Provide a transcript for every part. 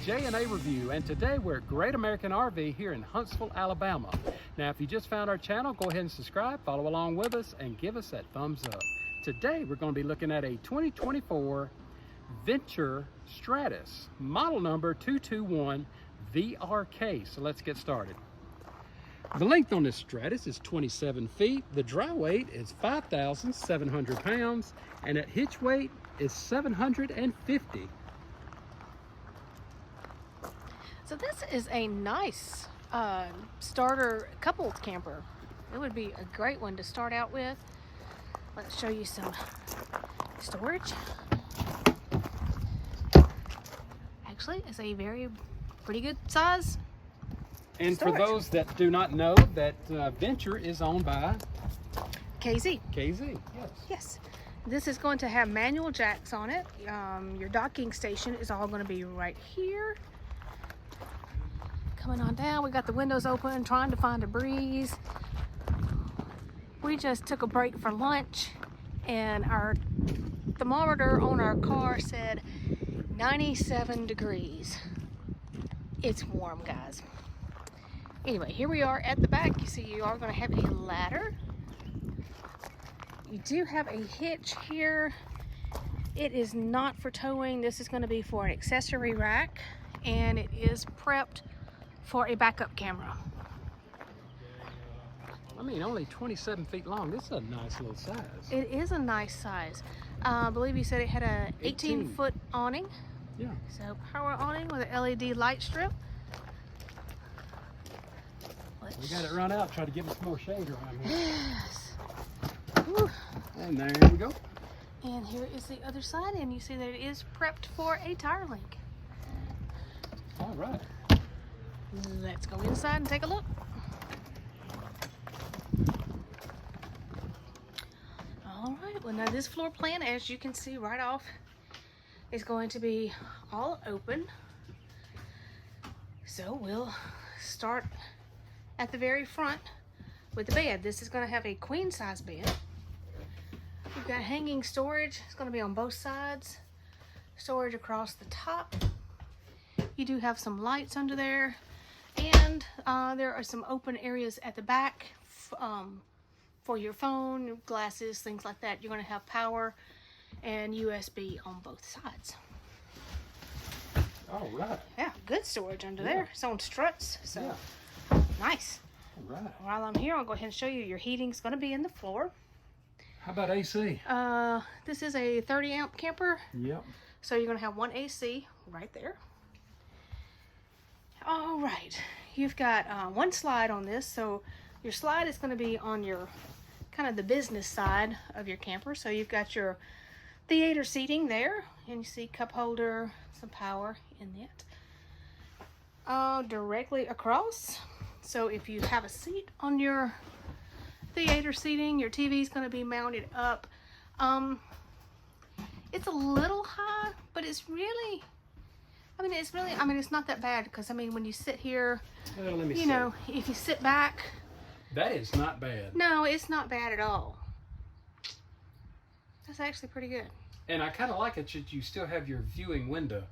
J&A Review, and today we're at Great American RV here in Huntsville, Alabama. Now, if you just found our channel, go ahead and subscribe, follow along with us, and give us that thumbs up. Today, we're going to be looking at a 2024 Venture Stratus, model number 221 VRK. So let's get started. The length on this Stratus is 27 feet. The dry weight is 5,700 pounds, and at hitch weight is 750. So this is a nice starter couples camper. It would be a great one to start out with. Let's show you some storage. Actually, it's a pretty good size. And storage. For those that do not know, that Venture is owned by KZ. KZ, yes. Yes. This is going to have manual jacks on it. Your docking station is all going to be right here. Coming on down, we got the windows open, trying to find a breeze. We just took a break for lunch, and our thermometer on our car said 97 degrees. It's warm, guys. Anyway, here we are at the back. You see, you are going to have a ladder. You do have a hitch here. It is not for towing. This is going to be for an accessory rack, and it is prepped for a backup camera. I mean, only 27 feet long. This is a nice little size. It is a nice size. I believe you said it had a 18-foot awning. Yeah. So power awning with an LED light strip. We got it run out. Try to give us more shade around here. Yes. Whew. And there we go. And here is the other side, and you see that it is prepped for a tire link. All right. Let's go inside and take a look. All right, well, now this floor plan, as you can see right off, is going to be all open. So we'll start at the very front with the bed. This is going to have a queen size bed. We've got hanging storage. It's going to be on both sides. Storage across the top. You do have some lights under there. And there are some open areas at the back for your phone, glasses, things like that. You're going to have power and USB on both sides. All right. Yeah, good storage under there. It's on struts, so nice. All right. While I'm here, I'll go ahead and show you your heating's going to be in the floor. How about AC? This is a 30 amp camper. Yep. So you're going to have one AC right there. All right, you've got one slide on this, so your slide is going to be on your kind of the business side of your camper. So you've got your theater seating there, and you see cup holder, some power in it. Directly across, so if you have a seat on your theater seating, your TV is going to be mounted up. It's a little high, but it's really, it's not that bad, because when you sit here, you know, if you sit back, that is not bad. No, it's not bad at all. That's actually pretty good. And I kind of like it that you still have your viewing window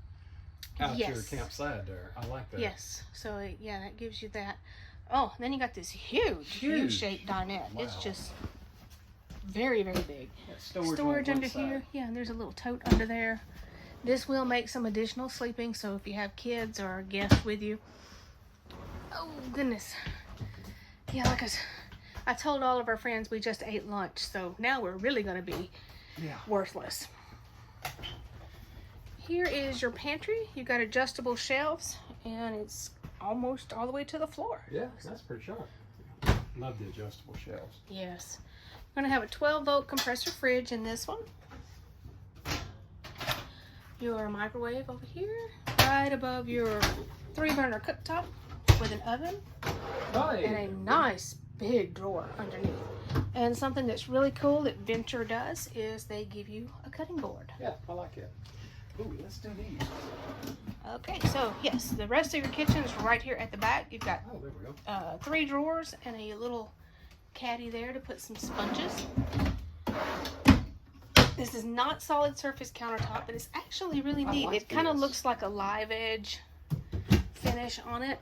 out your campsite there. I like that. Yes. So yeah, that gives you that. Oh, then you got this huge U-shaped dinette. Wow. It's just very, very big. Storage under here. Yeah, and there's a little tote under there. This will make some additional sleeping, so if you have kids or guests with you. Oh, goodness. Yeah, like I told all of our friends we just ate lunch, so now we're really going to be worthless. Here is your pantry. You've got adjustable shelves, and it's almost all the way to the floor. Yeah, that's pretty sharp. Love the adjustable shelves. Yes. You're going to have a 12-volt compressor fridge in this one. Your microwave over here, right above your 3-burner cooktop with an oven. Right. And a nice big drawer underneath. And something that's really cool that Venture does is they give you a cutting board. Yeah, I like it. Ooh, let's do these. Okay, so yes, the rest of your kitchen is right here at the back. You've got there we go. 3 drawers and a little caddy there to put some sponges. This is not solid surface countertop, but it's actually really neat. It kind of looks like a live edge finish on it.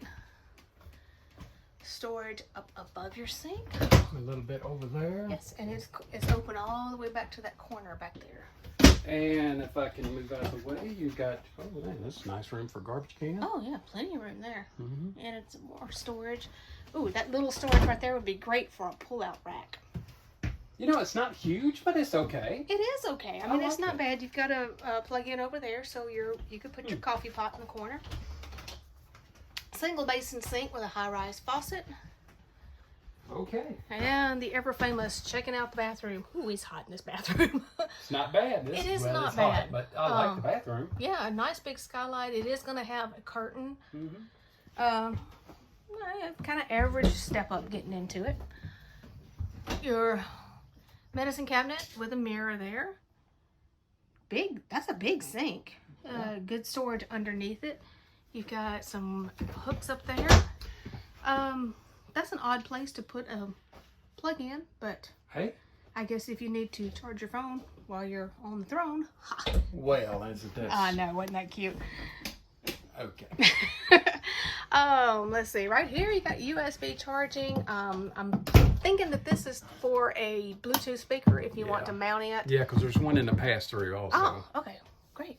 Storage up above your sink. A little bit over there. Yes, and it's open all the way back to that corner back there. And if I can move out of the way, you've got, oh man, this is nice room for garbage can. Oh yeah, plenty of room there. Mm-hmm. And it's more storage. Ooh, that little storage right there would be great for a pull-out rack. You know, it's not huge, but it's okay. It is okay. I mean, it's like not bad. You've got a plug-in over there, so you could put your coffee pot in the corner. Single basin sink with a high-rise faucet. Okay. And the ever-famous checking out the bathroom. Ooh, it's hot in this bathroom. It's not bad. It is well, not it's bad. Hot, but I like the bathroom. Yeah, a nice big skylight. It is going to have a curtain. Mm-hmm. Kind of average step up getting into it. Your medicine cabinet with a mirror there. Big. That's a big sink. Good storage underneath it. You've got some hooks up there. That's an odd place to put a plug in, but Hey. I guess if you need to charge your phone while you're on the throne. Ha. Well, that's. I know, wasn't that cute? Okay. Let's see. Right here, you got USB charging. I'm thinking that this is for a Bluetooth speaker if you want to mount it. Yeah, because there's one in the pass-through also. Oh, okay. Great.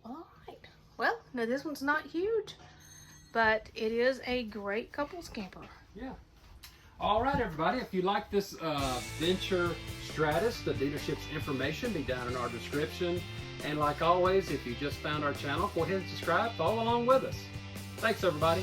All right. Well, now this one's not huge, but it is a great couples camper. Yeah. All right, everybody. If you like this Venture Stratus, the dealership's information be down in our description. And like always, if you just found our channel, go ahead and subscribe. Follow along with us. Thanks, everybody.